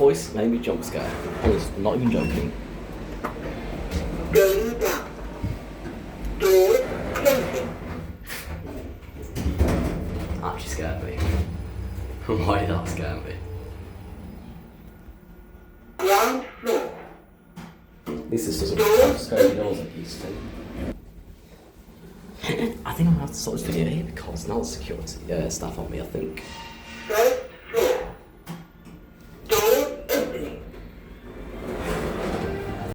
voice made me jump scare. Honestly, I'm not even joking. Going down. Doors closing. Actually scared me. Why did that scare me? Ground floor. This doesn't have scary doors like it used to. I think I'm gonna have to stop this video here because now the security staff on me, I think.